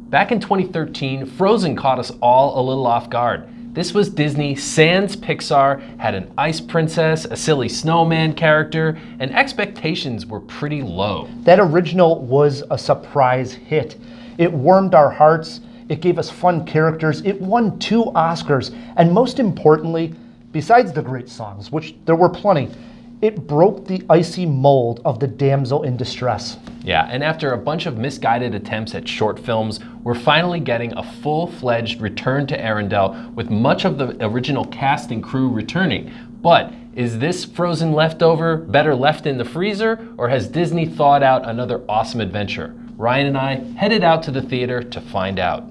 Back in 2013, Frozen caught us all a little off guard. This was Disney sans Pixar, had an ice princess, a silly snowman character, and expectations were pretty low. That original was a surprise hit. It warmed our hearts, it gave us fun characters, it won 2 Oscars, and most importantly, besides the great songs, which there were plenty, it broke the icy mold of the damsel in distress. Yeah, and after a bunch of misguided attempts at short films, we're finally getting a full-fledged return to Arendelle with much of the original cast and crew returning. But is this Frozen leftover better left in the freezer, or has Disney thawed out another awesome adventure? Ryan and I headed out to the theater to find out.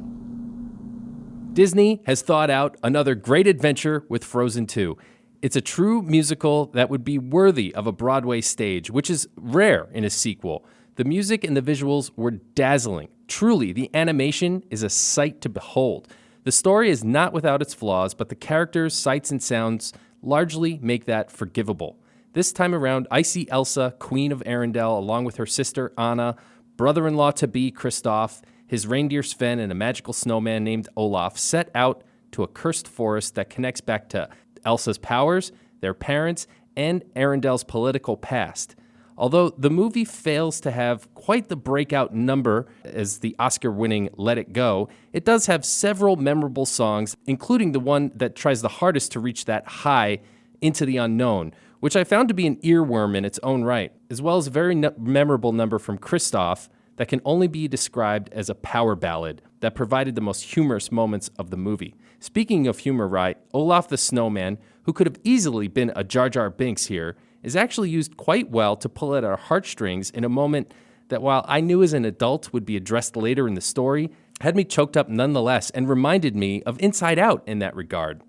Disney has thought out another great adventure with Frozen 2. It's a true musical that would be worthy of a Broadway stage, which is rare in a sequel. The music and the visuals were dazzling. Truly, the animation is a sight to behold. The story is not without its flaws, but the characters, sights, and sounds largely make that forgivable. This time around, I see Elsa, Queen of Arendelle, along with her sister Anna, brother-in-law-to-be Kristoff, his reindeer Sven, and a magical snowman named Olaf set out to a cursed forest that connects back to Elsa's powers, their parents, and Arendelle's political past. Although the movie fails to have quite the breakout number as the Oscar-winning Let It Go, it does have several memorable songs, including the one that tries the hardest to reach that high into the unknown, which I found to be an earworm in its own right, as well as a very memorable number from Kristoff that can only be described as a power ballad that provided the most humorous moments of the movie. Speaking of humor, right, Olaf the Snowman, who could have easily been a Jar Jar Binks here, is actually used quite well to pull at our heartstrings in a moment that, while I knew as an adult would be addressed later in the story, had me choked up nonetheless and reminded me of Inside Out in that regard.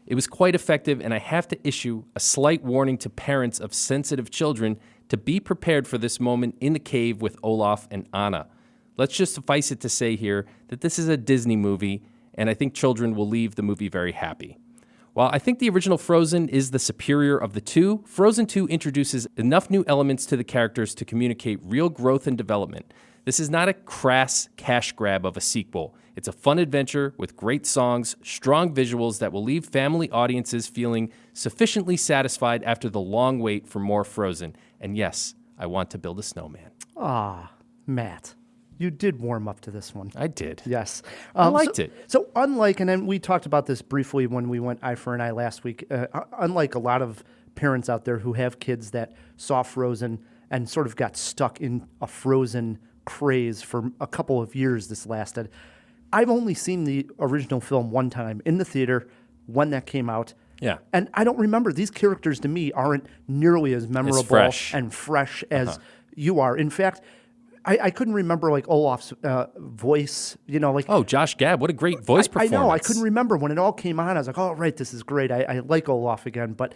It was quite effective, and I have to issue a slight warning to parents of sensitive children to be prepared for this moment in the cave with Olaf and Anna. Let's just suffice it to say here that this is a Disney movie, and I think children will leave the movie very happy. While I think the original Frozen is the superior of the two, Frozen 2 introduces enough new elements to the characters to communicate real growth and development. This is not a crass cash grab of a sequel. It's a fun adventure with great songs, strong visuals that will leave family audiences feeling sufficiently satisfied after the long wait for more Frozen. And yes, I want to build a snowman. Ah, Matt, you did warm up to this one. I did. Yes. I liked it. So unlike, and then we talked about this briefly when we went Eye for an Eye last week, unlike a lot of parents out there who have kids that saw Frozen and sort of got stuck in a Frozen craze for a couple of years this lasted, I've only seen the original film one time in the theater when that came out. Yeah. And I don't remember. These characters to me aren't nearly as memorable and fresh as you are. In fact, I couldn't remember like Olaf's voice, like... Oh, Josh Gad, what a great voice performance. I know, I couldn't remember. When it all came on, I was like, oh, right, this is great. I like Olaf again. But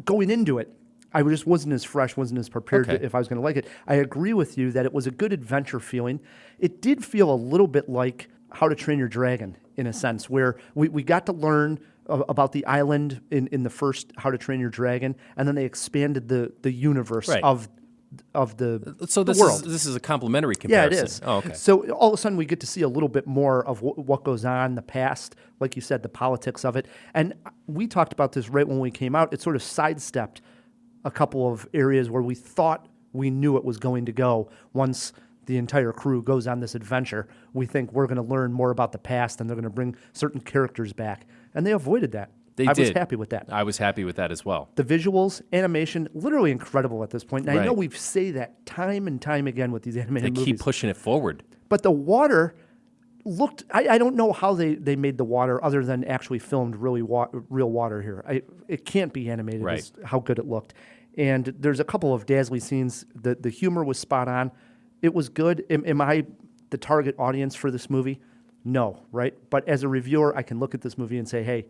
going into it, I just wasn't as fresh, wasn't as prepared if I was going to like it. I agree with you that it was a good adventure feeling. It did feel a little bit like How to Train Your Dragon, in a sense, where we got to learn about the island in the first How to Train Your Dragon, and then they expanded the universe of the world. This is a complimentary comparison. Yeah, it is. Oh, okay. So all of a sudden we get to see a little bit more of what goes on in the past, like you said, the politics of it. And we talked about this right when we came out. It sort of sidestepped a couple of areas where we thought we knew it was going to go. Once the entire crew goes on this adventure, we think we're going to learn more about the past and they're going to bring certain characters back. And they avoided that. I was happy with that. I was happy with that as well. The visuals, animation, literally incredible at this point. And I know we say that time and time again with these animated movies. They keep pushing it forward. But the water looked... I don't know how they made the water other than actually filmed real water here. It can't be animated is how good it looked. And there's a couple of dazzling scenes. The humor was spot on. It was good. Am I the target audience for this movie? No, right? But as a reviewer, I can look at this movie and say, hey,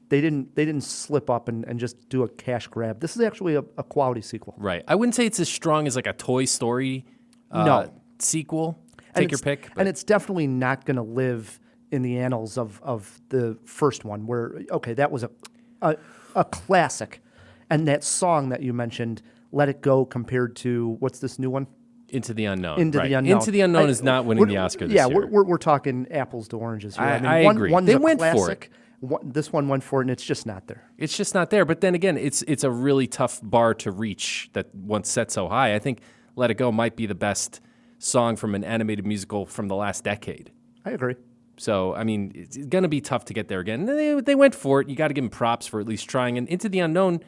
they didn't slip up and just do a cash grab. This is actually a quality sequel. Right. I wouldn't say it's as strong as like a Toy Story sequel. Take your pick. And it's definitely not going to live in the annals of the first one where, that was a classic. And that song that you mentioned, Let It Go, compared to, what's this new one? Into the Unknown. Into right. the Unknown. Into the Unknown is not winning the Oscar this year. year. We're talking apples to oranges here. I agree. One's They a went for classic. This one went for it, and it's just not there. It's just not there. But then again, it's a really tough bar to reach that once set so high. I think Let It Go might be the best song from an animated musical from the last decade. I agree. So, I mean, it's going to be tough to get there again. They went for it. You got to give them props for at least trying. And Into the Unknown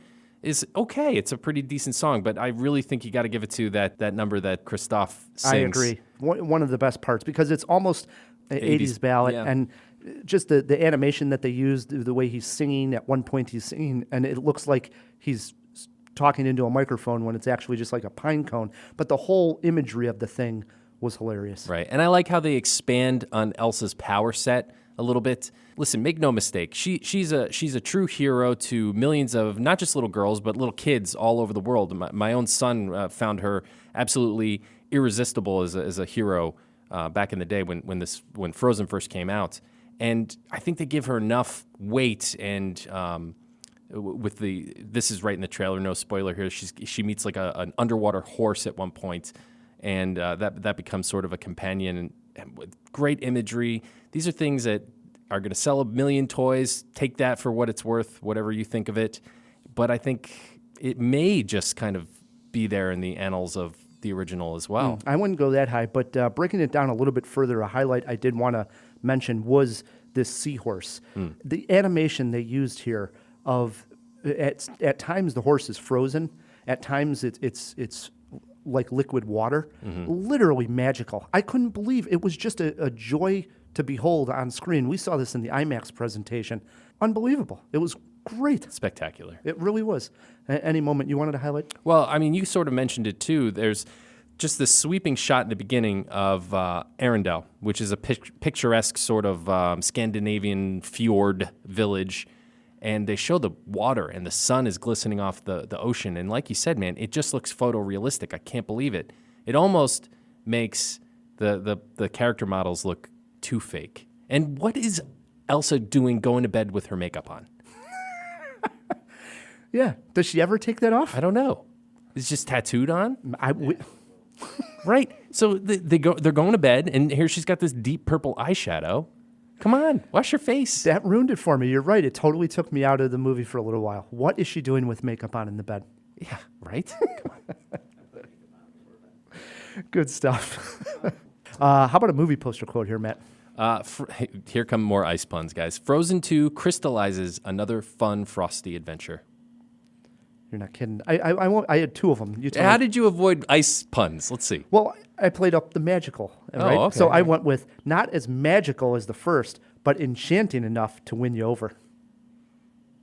is okay. It's a pretty decent song, but I really think you got to give it to that number that Christophe sings. I agree. One of the best parts, because it's almost an 80s ballad, yeah. and just the animation that they used, the way he's singing. At one point he's singing, and it looks like he's talking into a microphone when it's actually just like a pine cone. But the whole imagery of the thing was hilarious. Right. And I like how they expand on Elsa's power set a little bit. Listen, make no mistake. She's a true hero to millions of not just little girls, but little kids all over the world. My own son found her absolutely irresistible as a hero back in the day when Frozen first came out. And I think they give her enough weight and this is right in the trailer, no spoiler here. She meets like an underwater horse at one point, and that becomes sort of a companion and with great imagery. These are things that are going to sell 1 million toys. Take that for what it's worth, whatever you think of it. But I think it may just kind of be there in the annals of the original as well. I wouldn't go that high, but breaking it down a little bit further, a highlight I did want to mention was this seahorse. The animation they used here of at times the horse is frozen, at times it's like liquid water, literally magical. I couldn't believe it was just a joy to behold on screen. We saw this in the IMAX presentation. Unbelievable. It was great. Spectacular. It really was. Any moment you wanted to highlight? Well, I mean, you sort of mentioned it too. There's just this sweeping shot in the beginning of Arendelle, which is a picturesque sort of Scandinavian fjord village. And they show the water, and the sun is glistening off the ocean. And like you said, man, it just looks photorealistic. I can't believe it. It almost makes the character models look too fake. And what is Elsa doing going to bed with her makeup on? Yeah. Does she ever take that off? I don't know. It's just tattooed on? We, Right. So they're going to bed, and here she's got this deep purple eyeshadow. Come on, wash your face. that ruined it for me. You're right. It totally took me out of the movie for a little while. What is she doing with makeup on in the bed? Yeah, right? Come on. Good stuff. How about a movie poster quote here, Matt? Here come more ice puns, guys. Frozen 2 crystallizes another fun, frosty adventure. You're not kidding. I had two of them. You tell How me. did you avoid ice puns? Let's see. Well, I played up the magical, right? okay. So I went with not as magical as the first, but enchanting enough to win you over.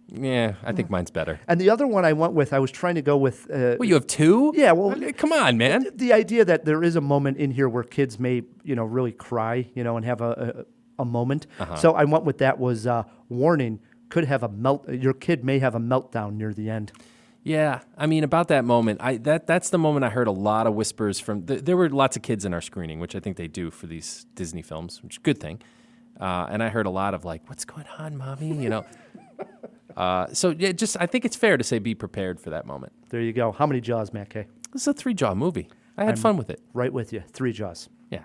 Yeah, I think mine's better. And the other one I went with, I was trying to go with... Well, you have two? Yeah, well... Come on, man. The idea that there is a moment in here where kids may, really cry, and have a moment. So I went with that was warning, your kid may have a meltdown near the end. Yeah, I mean, about that moment, that's the moment I heard a lot of whispers from... There were lots of kids in our screening, which I think they do for these Disney films, which is a good thing. And I heard a lot of like, what's going on, mommy? So yeah, I think it's fair to say be prepared for that moment. There you go. How many Jaws, Matt K? This is a 3-Jaw movie. I had fun with it. Right with you. 3 Jaws. Yeah,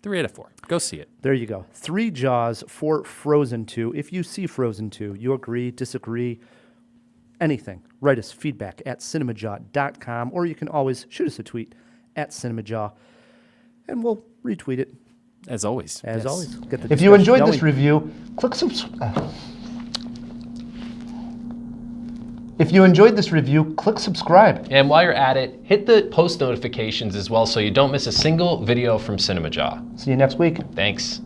3 out of 4. Go see it. There you go. 3 Jaws for Frozen 2. If you see Frozen 2, you agree, disagree, anything, write us feedback at CinemaJaw.com, or you can always shoot us a tweet at CinemaJaw, and we'll retweet it. As always. As Yes. always. Get the If you enjoyed discussion this going. review, click subscribe. If you enjoyed this review, click subscribe. And while you're at it, hit the post notifications as well so you don't miss a single video from CinemaJaw. See you next week. Thanks.